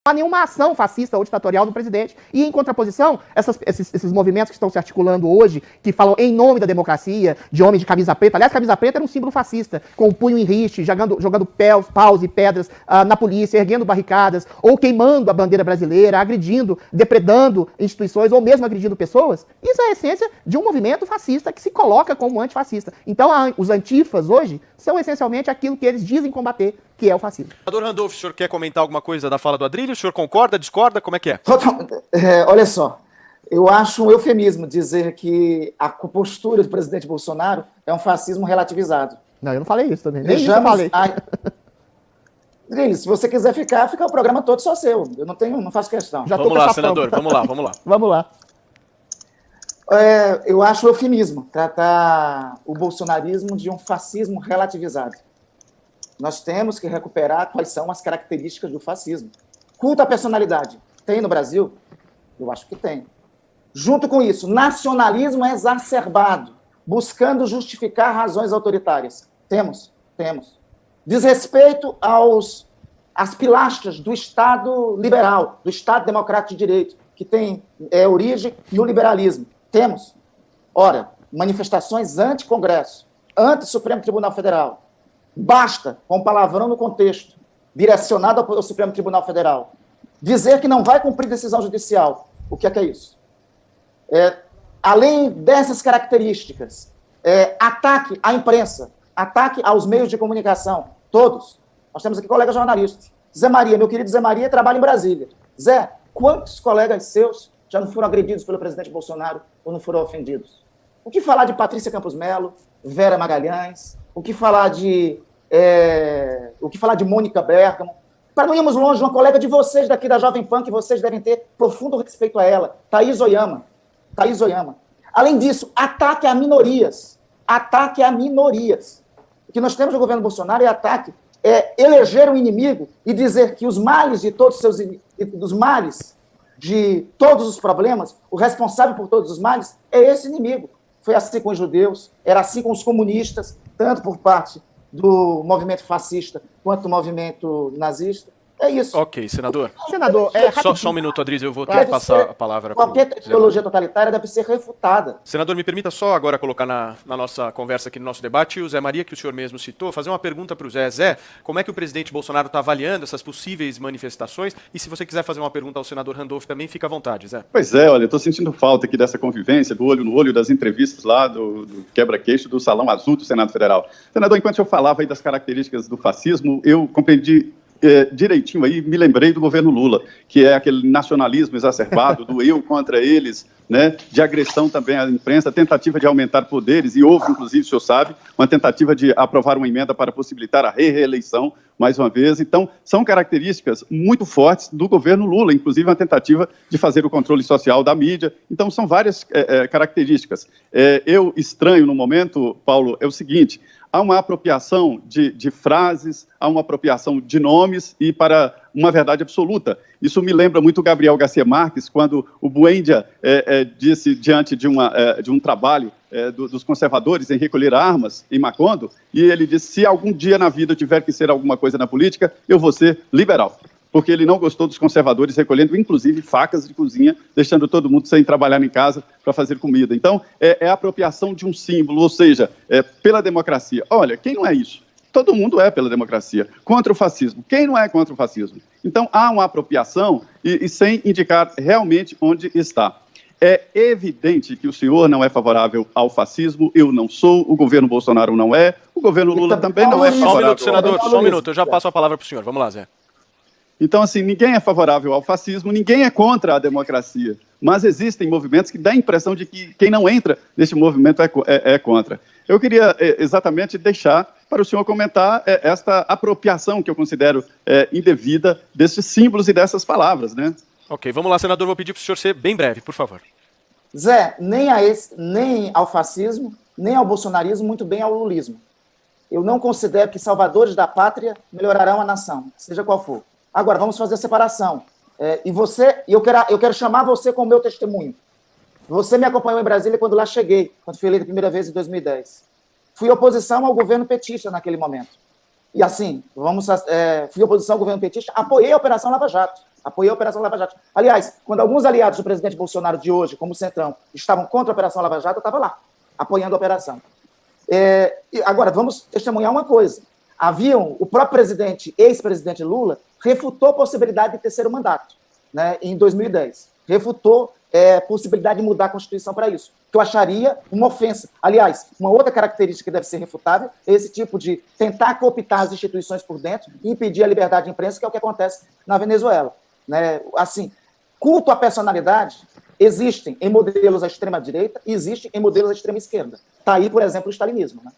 há nenhuma ação fascista ou ditatorial do presidente. E, em contraposição, esses movimentos que estão se articulando hoje, que falam em nome da democracia, de homens de camisa preta. Aliás, camisa preta era um símbolo fascista, com o punho em riste, jogando paus e pedras na polícia, erguendo barricadas, ou queimando a bandeira brasileira, agredindo, depredando instituições, ou mesmo agredindo pessoas. Isso é a essência de um movimento fascista que se coloca como antifascista. Então, os antifas hoje são essencialmente aquilo que eles dizem combater, que é o fascismo. Senador Randolph, o senhor quer comentar alguma coisa da fala do Adrilho? O senhor concorda, discorda? Como é que é? Olha só, eu acho um eufemismo dizer que a postura do presidente Bolsonaro é um fascismo relativizado. Não, eu não falei isso também. Nem isso eu falei. Adrilho, se você quiser fica o programa todo só seu. Eu não faço questão. Vamos lá, senador, vamos lá. Vamos lá. Eu acho um eufemismo tratar o bolsonarismo de um fascismo relativizado. Nós temos que recuperar quais são as características do fascismo. Culto à personalidade. Tem no Brasil? Eu acho que tem. Junto com isso, nacionalismo exacerbado, buscando justificar razões autoritárias. Temos. Desrespeito às pilastras do Estado liberal, do Estado democrático de direito, que tem origem no liberalismo. Temos. Ora, manifestações anti-Congresso, anti-Supremo Tribunal Federal. Basta, com palavrão no contexto, direcionado ao Supremo Tribunal Federal, dizer que não vai cumprir decisão judicial. O que é isso? Além dessas características, ataque à imprensa, ataque aos meios de comunicação, todos. Nós temos aqui colegas jornalistas. Zé Maria, meu querido Zé Maria, trabalha em Brasília. Zé, quantos colegas seus já não foram agredidos pelo presidente Bolsonaro ou não foram ofendidos? O que falar de Patrícia Campos Melo, Vera Magalhães, o que falar de Mônica Bergamo, para não irmos longe, uma colega de vocês daqui da Jovem Pan, que vocês devem ter profundo respeito a ela, Thaís Oyama. Além disso, ataque a minorias. O que nós temos no governo Bolsonaro é eleger um inimigo e dizer que os males de todos os problemas, o responsável por todos os males é esse inimigo. Foi assim com os judeus, era assim com os comunistas, tanto por parte do movimento fascista quanto do movimento nazista. É isso. Ok, senador. Senador, só um minuto, Adrilho, eu vou ter que passar a palavra. Qualquer ideologia totalitária deve ser refutada. Senador, me permita só agora colocar na nossa conversa aqui, no nosso debate, o Zé Maria, que o senhor mesmo citou, fazer uma pergunta para o Zé. Zé, como é que o presidente Bolsonaro está avaliando essas possíveis manifestações? E se você quiser fazer uma pergunta ao senador Randolph também, fica à vontade, Zé. Pois é, olha, eu estou sentindo falta aqui dessa convivência, do olho no olho, das entrevistas lá, do quebra-queixo do Salão Azul do Senado Federal. Senador, enquanto eu falava aí das características do fascismo, eu compreendi direitinho aí, me lembrei do governo Lula, que é aquele nacionalismo exacerbado, do eu contra eles, né, de agressão também à imprensa, tentativa de aumentar poderes, e houve, inclusive, o senhor sabe, uma tentativa de aprovar uma emenda para possibilitar a reeleição, mais uma vez. Então, são características muito fortes do governo Lula, inclusive uma tentativa de fazer o controle social da mídia. Então, são várias características. Eu estranho no momento, Paulo, é o seguinte: há uma apropriação de frases, há uma apropriação de nomes e para uma verdade absoluta. Isso me lembra muito o Gabriel Garcia Marques, quando o Buendia disse, diante de um trabalho dos conservadores em recolher armas em Macondo, e ele disse: se algum dia na vida eu tiver que ser alguma coisa na política, eu vou ser liberal. Porque ele não gostou dos conservadores recolhendo, inclusive, facas de cozinha, deixando todo mundo sem trabalhar em casa para fazer comida. Então, é a apropriação de um símbolo, ou seja, pela democracia. Olha, quem não é isso? Todo mundo é pela democracia. Contra o fascismo. Quem não é contra o fascismo? Então, há uma apropriação e sem indicar realmente onde está. É evidente que o senhor não é favorável ao fascismo, eu não sou, o governo Bolsonaro não é, o governo Lula também não é favorável. Só um minuto, senador, só um minuto, eu já passo a palavra para o senhor. Vamos lá, Zé. Então, assim, ninguém é favorável ao fascismo, ninguém é contra a democracia, mas existem movimentos que dão a impressão de que quem não entra nesse movimento é contra. Eu queria exatamente deixar para o senhor comentar esta apropriação que eu considero indevida desses símbolos e dessas palavras, né? Ok, vamos lá, senador, vou pedir para o senhor ser bem breve, por favor. Zé, nem ao fascismo, nem ao bolsonarismo, muito bem ao lulismo. Eu não considero que salvadores da pátria melhorarão a nação, seja qual for. Agora, vamos fazer a separação. Eu quero chamar você como meu testemunho. Você me acompanhou em Brasília quando lá cheguei, quando fui eleito a primeira vez em 2010. Fui oposição ao governo petista naquele momento. E assim, fui oposição ao governo petista, apoiei a Operação Lava Jato. apoiei a Operação Lava Jato. Aliás, quando alguns aliados do presidente Bolsonaro de hoje, como o Centrão, estavam contra a Operação Lava Jato, eu estava lá, apoiando a operação. Agora, vamos testemunhar uma coisa. O próprio presidente, ex-presidente Lula, refutou a possibilidade de terceiro mandato, né, em 2010. Refutou a possibilidade de mudar a Constituição para isso, que eu acharia uma ofensa. Aliás, uma outra característica que deve ser refutável é esse tipo de tentar cooptar as instituições por dentro e impedir a liberdade de imprensa, que é o que acontece na Venezuela. Né? Assim, culto à personalidade existem em modelos à extrema-direita e existem em modelos à extrema-esquerda. Está aí, por exemplo, o stalinismo. Né?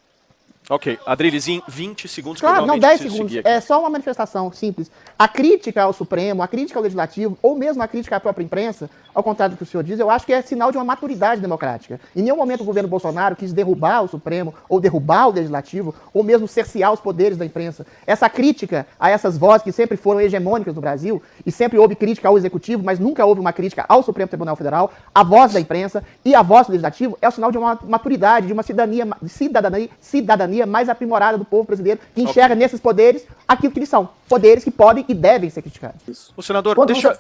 Ok. Adriles, em 20 segundos. Claro, não, 10 segundos. É só uma manifestação simples. A crítica ao Supremo, a crítica ao Legislativo, ou mesmo a crítica à própria imprensa, ao contrário do que o senhor diz, eu acho que é sinal de uma maturidade democrática. Em nenhum momento o governo Bolsonaro quis derrubar o Supremo, ou derrubar o Legislativo, ou mesmo cercear os poderes da imprensa. Essa crítica a essas vozes que sempre foram hegemônicas no Brasil, e sempre houve crítica ao Executivo, mas nunca houve uma crítica ao Supremo Tribunal Federal, a voz da imprensa e a voz do Legislativo é o sinal de uma maturidade, de uma cidadania mais aprimorada do povo brasileiro, que enxerga nesses poderes aquilo que eles são. Poderes que podem e devem ser criticados. O senador, deixa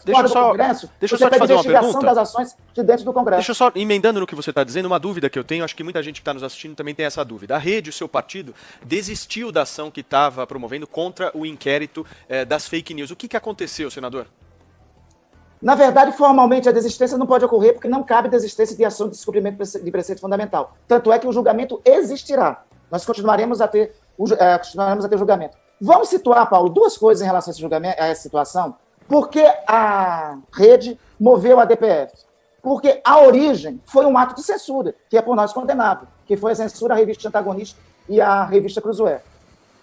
eu só te fazer uma pergunta. Das ações de dentro do Congresso. Deixa eu só, emendando no que você está dizendo, uma dúvida que eu tenho, acho que muita gente que está nos assistindo também tem essa dúvida. A Rede, o seu partido, desistiu da ação que estava promovendo contra o inquérito das fake news. O que aconteceu, senador? Na verdade, formalmente, a desistência não pode ocorrer porque não cabe desistência de ação de descumprimento de preceito fundamental. Tanto é que o julgamento existirá. Nós continuaremos a ter julgamento. Vamos situar, Paulo, duas coisas em relação a esse julgamento, a essa situação. Por que a Rede moveu a DPF? Porque a origem foi um ato de censura, que é por nós condenável, que foi a censura à revista Antagonista e à revista Cruzoé.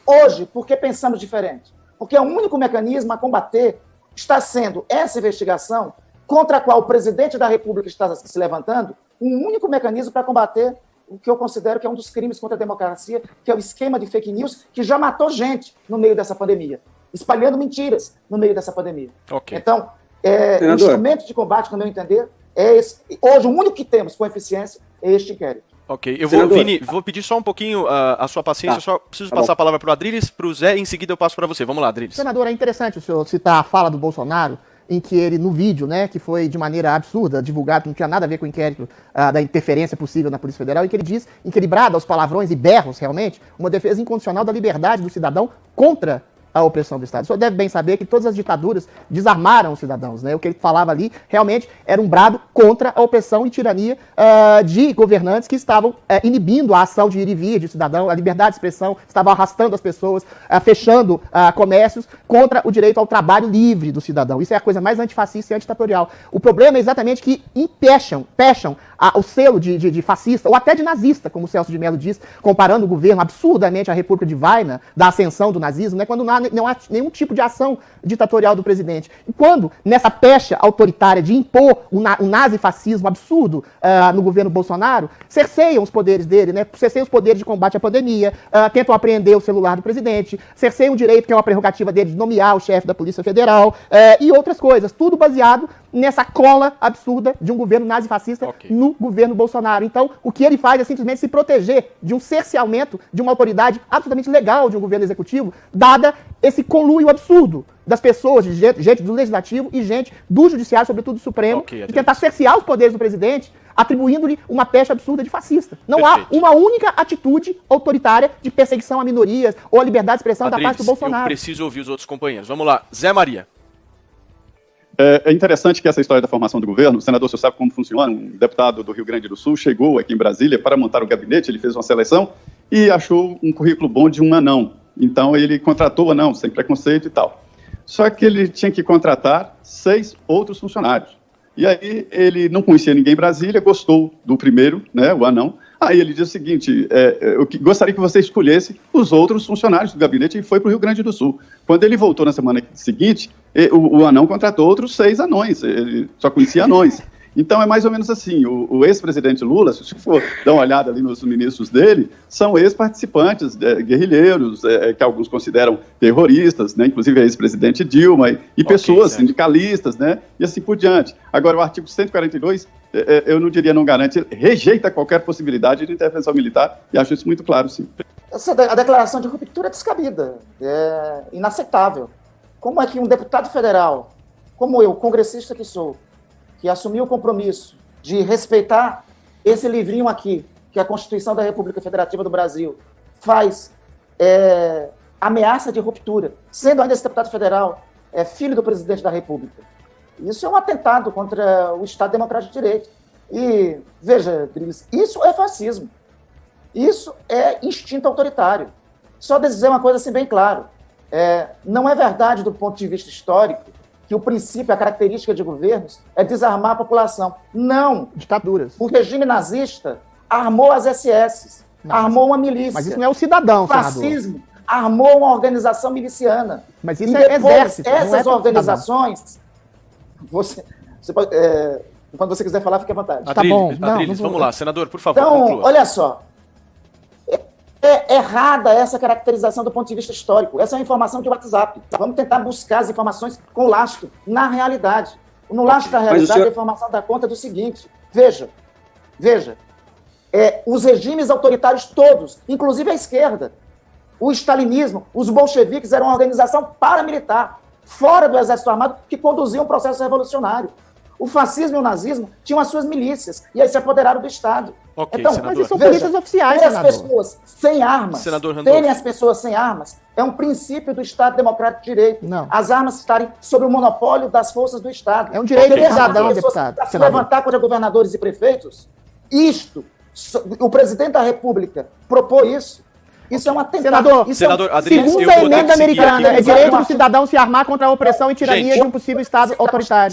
Hoje, por que pensamos diferente? Porque o único mecanismo a combater está sendo essa investigação contra a qual o presidente da República está se levantando, um único mecanismo para combater o que eu considero que é um dos crimes contra a democracia, que é o esquema de fake news, que já matou gente no meio dessa pandemia, espalhando mentiras no meio dessa pandemia. Okay. Então, o instrumento de combate, no meu entender, é esse. Hoje, o único que temos com eficiência é este inquérito. Ok, eu vou, Vini, vou pedir só um pouquinho a sua paciência, só preciso passar a palavra para o Adriles, para o Zé, e em seguida eu passo para você. Vamos lá, Adriles. Senador, é interessante o senhor citar a fala do Bolsonaro, em que ele, no vídeo, né, que foi de maneira absurda, divulgado, que não tinha nada a ver com o inquérito da interferência possível na Polícia Federal, em que ele diz, em que ele brada aos palavrões e berros, realmente, uma defesa incondicional da liberdade do cidadão contra a opressão do Estado. O senhor deve bem saber que todas as ditaduras desarmaram os cidadãos, né? O que ele falava ali realmente era um brado contra a opressão e tirania de governantes que estavam inibindo a ação de ir e vir de cidadão, a liberdade de expressão, estavam arrastando as pessoas, fechando comércios contra o direito ao trabalho livre do cidadão. Isso é a coisa mais antifascista e antiditatorial. O problema é exatamente que pecham o selo de fascista, ou até de nazista, como o Celso de Mello diz, comparando o governo absurdamente à República de Weimar, da ascensão do nazismo, né, quando não há nenhum tipo de ação ditatorial do presidente. E quando, nessa pecha autoritária de impor um nazifascismo absurdo no governo Bolsonaro, cerceiam os poderes dele, né, cerceiam os poderes de combate à pandemia, tentam apreender o celular do presidente, cerceiam o direito, que é uma prerrogativa dele, de nomear o chefe da Polícia Federal, e outras coisas, tudo baseado nessa cola absurda de um governo nazifascista no governo Bolsonaro. Então, o que ele faz é simplesmente se proteger de um cerceamento de uma autoridade absolutamente legal de um governo executivo, dada esse conluio absurdo das pessoas, de gente do Legislativo e gente do Judiciário, sobretudo do Supremo, de tentar cercear os poderes do presidente, atribuindo-lhe uma pecha absurda de fascista. Não há uma única atitude autoritária de perseguição a minorias ou a liberdade de expressão da parte do Bolsonaro. Eu preciso ouvir os outros companheiros. Vamos lá. Zé Maria. É interessante que essa história da formação do governo, o senador, você sabe como funciona, um deputado do Rio Grande do Sul chegou aqui em Brasília para montar o gabinete, ele fez uma seleção e achou um currículo bom de um anão. Então ele contratou o anão, sem preconceito e tal. Só que ele tinha que contratar 6 outros funcionários. E aí ele não conhecia ninguém em Brasília, gostou do primeiro, né, o anão. Aí ele disse o seguinte, eu gostaria que você escolhesse os outros funcionários do gabinete e foi para o Rio Grande do Sul. Quando ele voltou na semana seguinte, o anão contratou outros 6 anões, ele só conhecia anões. Então é mais ou menos assim, o ex-presidente Lula, se você for dar uma olhada ali nos ministros dele, são ex-participantes, guerrilheiros, que alguns consideram terroristas, né, inclusive a ex-presidente Dilma, e pessoas sindicalistas, né, e assim por diante. Agora o artigo 142, eu não diria não garante, rejeita qualquer possibilidade de intervenção militar, e acho isso muito claro, sim. A declaração de ruptura é descabida, é inaceitável. Como é que um deputado federal como eu, congressista que sou, que assumi o compromisso de respeitar esse livrinho aqui, que a Constituição da República Federativa do Brasil faz ameaça de ruptura, sendo ainda esse deputado federal filho do presidente da República. Isso é um atentado contra o Estado Democrático de Direito. E, veja, Drilis, isso é fascismo. Isso é instinto autoritário. Só dizer uma coisa assim bem claro. Não é verdade, do ponto de vista histórico, que o princípio, a característica de governos é desarmar a população. Não. Ditaduras. O regime nazista armou as SS, armou uma milícia. Mas isso não é o cidadão, o fascismo armou uma organização miliciana. Mas isso é exército. Essas organizações... quando você quiser falar, fique à vontade. Adriles, vamos lá. Senador, por favor, então, conclua. olha só. É errada essa caracterização do ponto de vista histórico. Essa é uma informação de WhatsApp. Vamos tentar buscar as informações com lastro na realidade. No lastro da realidade, a informação dá conta do seguinte. Veja. Os regimes autoritários todos, inclusive a esquerda, o stalinismo, os bolcheviques eram uma organização paramilitar, fora do exército armado, que conduzia um processo revolucionário. O fascismo e o nazismo tinham as suas milícias, e aí se apoderaram do Estado. Ok, então, senador. Mas isso são polícias oficiais, ter as senador. pessoas sem armas, Senador Randolph. terem as pessoas sem armas, é um princípio do Estado Democrático de Direito. Não. As armas estarem sob o monopólio das forças do Estado. É um direito Porque do cidadão, as pessoas deputado, para se senador. levantar contra governadores e prefeitos, o presidente da República propôs isso. Isso é um atentado. Senador, Adriles, segunda eu vou ter emenda que seguir americana, aqui. é direito do cidadão se armar contra a opressão e tirania Gente, de um possível Estado autoritário.